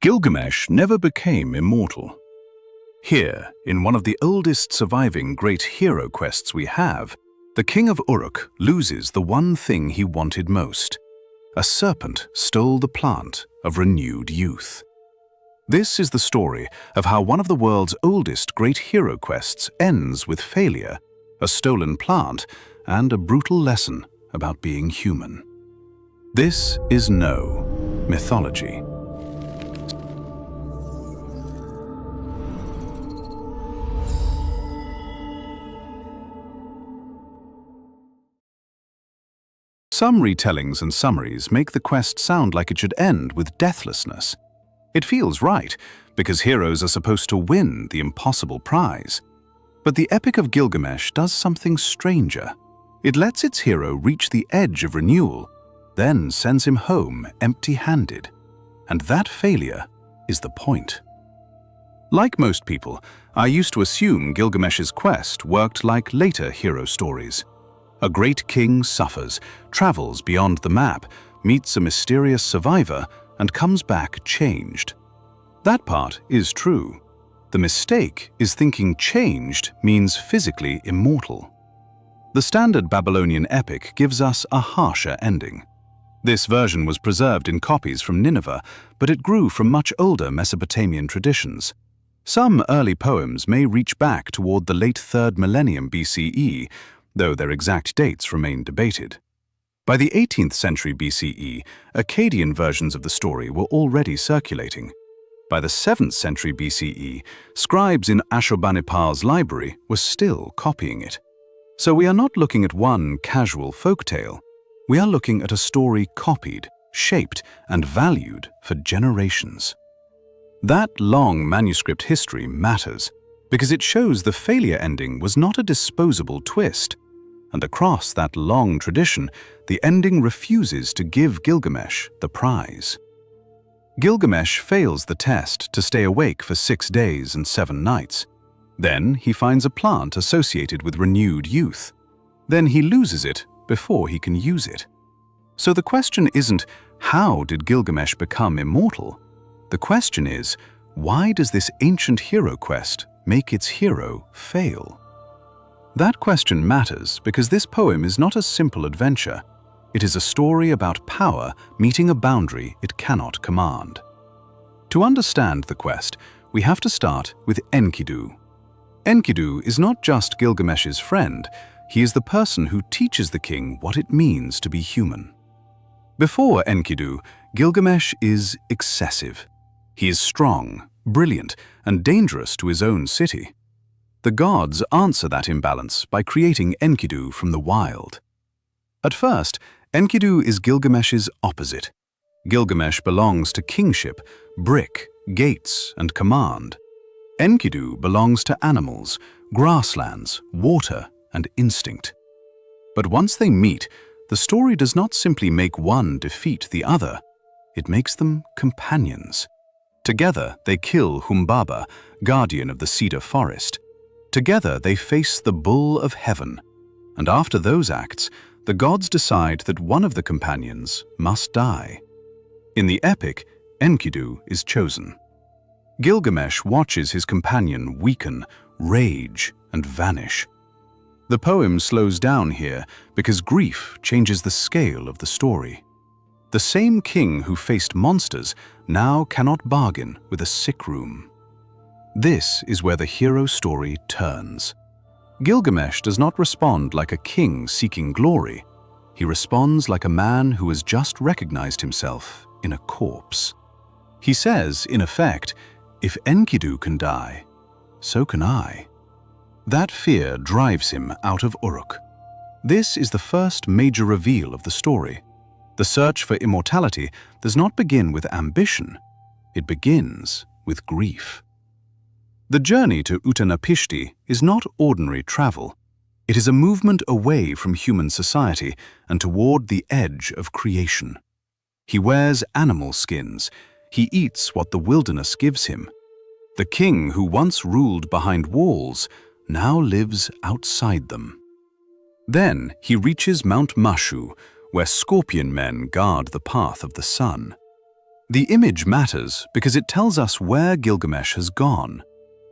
Gilgamesh never became immortal. Here, in one of the oldest surviving great hero quests we have, the king of Uruk loses the one thing he wanted most. A serpent stole the plant of renewed youth. This is the story of how one of the world's oldest great hero quests ends with failure, a stolen plant, and a brutal lesson about being human. This is No Mythology. Some retellings and summaries make the quest sound like it should end with deathlessness. It feels right, because heroes are supposed to win the impossible prize. But the Epic of Gilgamesh does something stranger. It lets its hero reach the edge of renewal, then sends him home empty-handed. And that failure is the point. Like most people, I used to assume Gilgamesh's quest worked like later hero stories. A great king suffers, travels beyond the map, meets a mysterious survivor, and comes back changed. That part is true. The mistake is thinking changed means physically immortal. The standard Babylonian epic gives us a harsher ending. This version was preserved in copies from Nineveh, but it grew from much older Mesopotamian traditions. Some early poems may reach back toward the late 3rd millennium BCE, though their exact dates remain debated. By the 18th century BCE, Akkadian versions of the story were already circulating. By the 7th century BCE, scribes in Ashurbanipal's library were still copying it. So we are not looking at one casual folktale. We are looking at a story copied, shaped, and valued for generations. That long manuscript history matters because it shows the failure ending was not a disposable twist. And across that long tradition, the ending refuses to give Gilgamesh the prize. Gilgamesh fails the test to stay awake for 6 days and 7 nights. Then he finds a plant associated with renewed youth. Then he loses it before he can use it. So the question isn't, how did Gilgamesh become immortal? The question is, why does this ancient hero quest make its hero fail? That question matters because this poem is not a simple adventure. It is a story about power meeting a boundary it cannot command. To understand the quest, we have to start with Enkidu. Enkidu is not just Gilgamesh's friend, he is the person who teaches the king what it means to be human. Before Enkidu, Gilgamesh is excessive. He is strong, brilliant, and dangerous to his own city. The gods answer that imbalance by creating Enkidu from the wild. At first, Enkidu is Gilgamesh's opposite. Gilgamesh belongs to kingship, brick, gates, and command. Enkidu belongs to animals, grasslands, water, and instinct. But once they meet, the story does not simply make one defeat the other. It makes them companions. Together, they kill Humbaba, guardian of the cedar forest. Together, they face the bull of heaven. And after those acts, the gods decide that one of the companions must die. In the epic, Enkidu is chosen. Gilgamesh watches his companion weaken, rage, and vanish. The poem slows down here because grief changes the scale of the story. The same king who faced monsters now cannot bargain with a sick room. This is where the hero story turns. Gilgamesh does not respond like a king seeking glory. He responds like a man who has just recognized himself in a corpse. He says, in effect, if Enkidu can die, so can I. That fear drives him out of Uruk. This is the first major reveal of the story. The search for immortality does not begin with ambition. It begins with grief. The journey to Uta-napishti is not ordinary travel. It is a movement away from human society and toward the edge of creation. He wears animal skins. He eats what the wilderness gives him. The king who once ruled behind walls now lives outside them. Then he reaches Mount Mashu, where scorpion men guard the path of the sun. The image matters because it tells us where Gilgamesh has gone.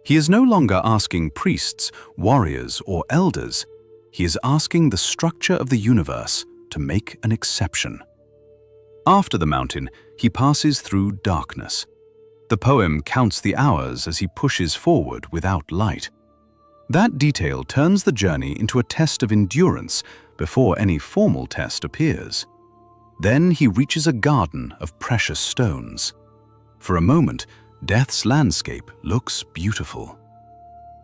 He is no longer asking priests, warriors, or elders. He is asking the structure of the universe to make an exception. After the mountain, he passes through darkness. The poem counts the hours as he pushes forward without light. That detail turns the journey into a test of endurance before any formal test appears. Then he reaches a garden of precious stones. For a moment, Death's landscape looks beautiful.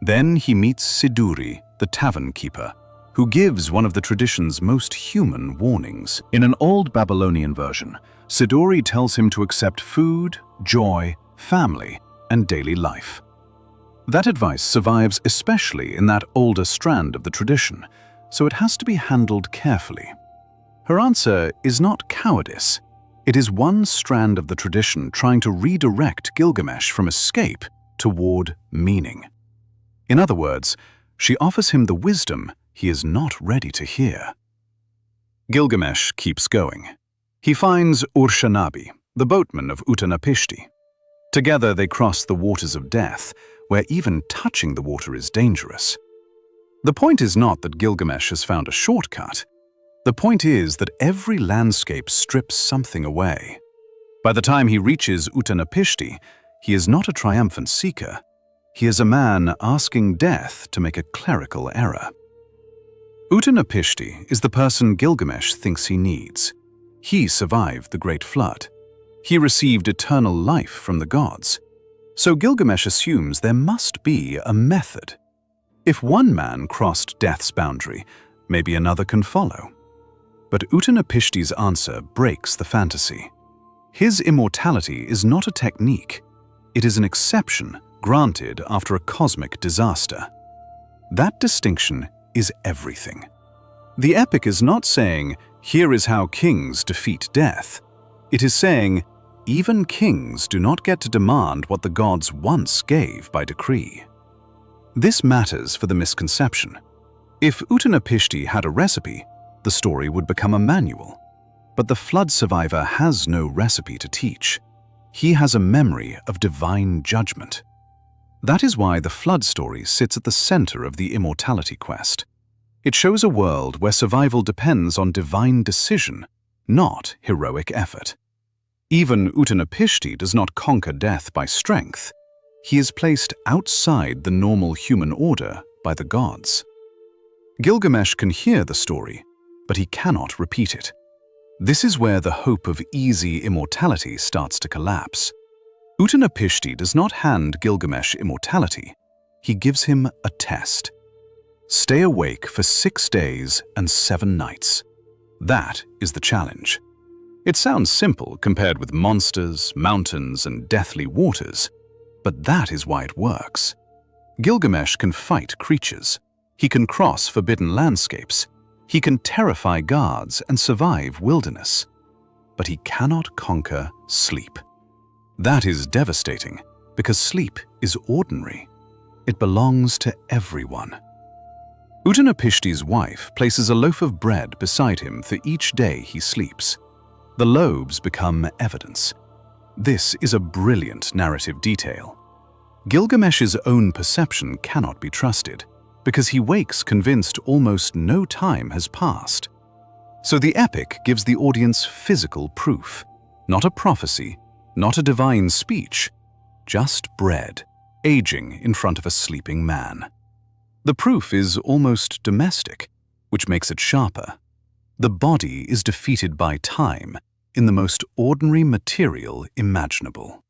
Then he meets Siduri, the tavern keeper, who gives one of the tradition's most human warnings. In an old Babylonian version, Siduri tells him to accept food, joy, family, and daily life. That advice survives especially in that older strand of the tradition, so it has to be handled carefully. Her answer is not cowardice. It is one strand of the tradition trying to redirect Gilgamesh from escape toward meaning. In other words, she offers him the wisdom he is not ready to hear. Gilgamesh keeps going. He finds Urshanabi, the boatman of Uta-napishti. Together they cross the waters of death, where even touching the water is dangerous. The point is not that Gilgamesh has found a shortcut. The point is that every landscape strips something away. By the time he reaches Uta-napishti, he is not a triumphant seeker. He is a man asking death to make a clerical error. Uta-napishti is the person Gilgamesh thinks he needs. He survived the Great Flood. He received eternal life from the gods. So Gilgamesh assumes there must be a method. If one man crossed death's boundary, maybe another can follow. But Uta-napishti's answer breaks the fantasy. His immortality is not a technique. It is an exception granted after a cosmic disaster. That distinction is everything. The epic is not saying, here is how kings defeat death. It is saying, even kings do not get to demand what the gods once gave by decree. This matters for the misconception. If Uta-napishti had a recipe, the story would become a manual. But the flood survivor has no recipe to teach. He has a memory of divine judgment. That is why the flood story sits at the center of the immortality quest. It shows a world where survival depends on divine decision, not heroic effort. Even Uta-napishti does not conquer death by strength. He is placed outside the normal human order by the gods. Gilgamesh can hear the story, but he cannot repeat it. This is where the hope of easy immortality starts to collapse. Uta-napishti does not hand Gilgamesh immortality. He gives him a test. Stay awake for 6 days and 7 nights. That is the challenge. It sounds simple compared with monsters, mountains, and deathly waters, but that is why it works. Gilgamesh can fight creatures. He can cross forbidden landscapes. He can terrify guards and survive wilderness. But he cannot conquer sleep. That is devastating because sleep is ordinary. It belongs to everyone. Uta-napishti's wife places a loaf of bread beside him for each day he sleeps. The loaves become evidence. This is a brilliant narrative detail. Gilgamesh's own perception cannot be trusted, because he wakes convinced almost no time has passed. So the epic gives the audience physical proof, not a prophecy, not a divine speech, just bread, aging in front of a sleeping man. The proof is almost domestic, which makes it sharper. The body is defeated by time in the most ordinary material imaginable.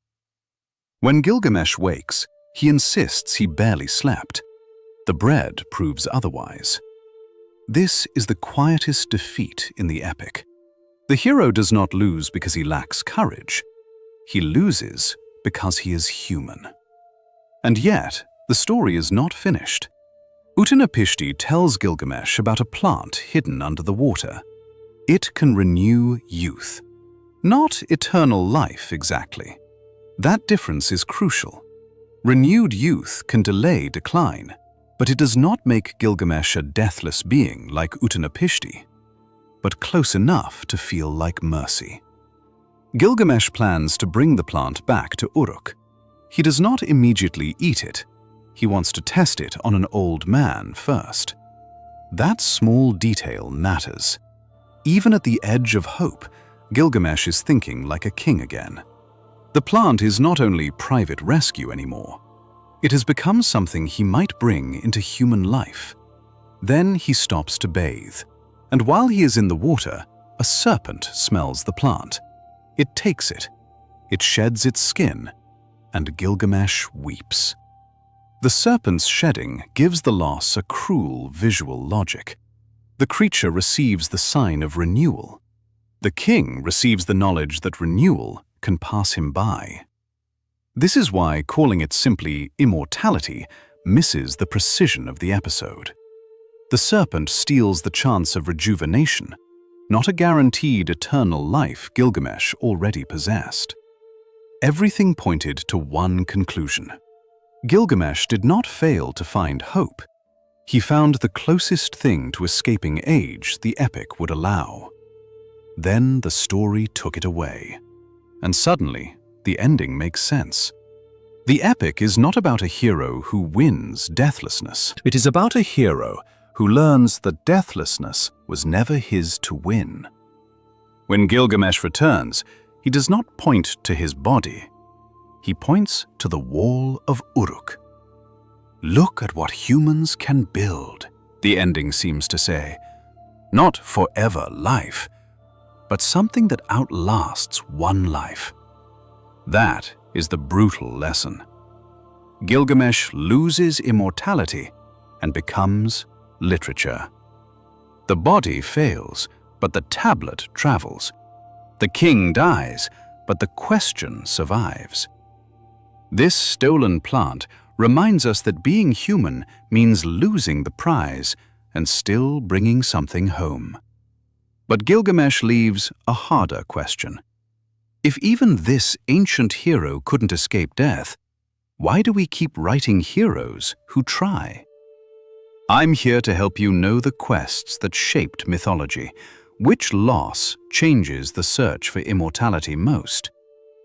When Gilgamesh wakes, he insists he barely slept. The bread proves otherwise. This is the quietest defeat in the epic. The hero does not lose because he lacks courage. He loses because he is human. And yet, the story is not finished. Uta-napishti tells Gilgamesh about a plant hidden under the water. It can renew youth. Not eternal life exactly. That difference is crucial. Renewed youth can delay decline, but it does not make Gilgamesh a deathless being like Uta-napishti, but close enough to feel like mercy. Gilgamesh plans to bring the plant back to Uruk. He does not immediately eat it. He wants to test it on an old man first. That small detail matters. Even at the edge of hope, Gilgamesh is thinking like a king again. The plant is not only private rescue anymore. It has become something he might bring into human life. Then he stops to bathe, and while he is in the water, a serpent smells the plant. It takes it. It sheds its skin, and Gilgamesh weeps. The serpent's shedding gives the loss a cruel visual logic. The creature receives the sign of renewal. The king receives the knowledge that renewal can pass him by. This is why calling it simply immortality misses the precision of the episode. The serpent steals the chance of rejuvenation, not a guaranteed eternal life Gilgamesh already possessed. Everything pointed to one conclusion. Gilgamesh did not fail to find hope. He found the closest thing to escaping age the epic would allow. Then the story took it away. And suddenly, the ending makes sense. The epic is not about a hero who wins deathlessness. It is about a hero who learns that deathlessness was never his to win. When Gilgamesh returns, he does not point to his body. He points to the wall of Uruk. Look at what humans can build, the ending seems to say. Not forever life, but something that outlasts one life. That is the brutal lesson. Gilgamesh loses immortality and becomes literature. The body fails, but the tablet travels. The king dies, but the question survives. This stolen plant reminds us that being human means losing the prize and still bringing something home. But Gilgamesh leaves a harder question. If even this ancient hero couldn't escape death, why do we keep writing heroes who try? I'm here to help you know the quests that shaped mythology. Which loss changes the search for immortality most?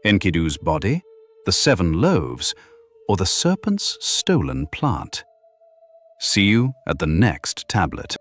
Enkidu's body, the 7 loaves, or the serpent's stolen plant? See you at the next tablet.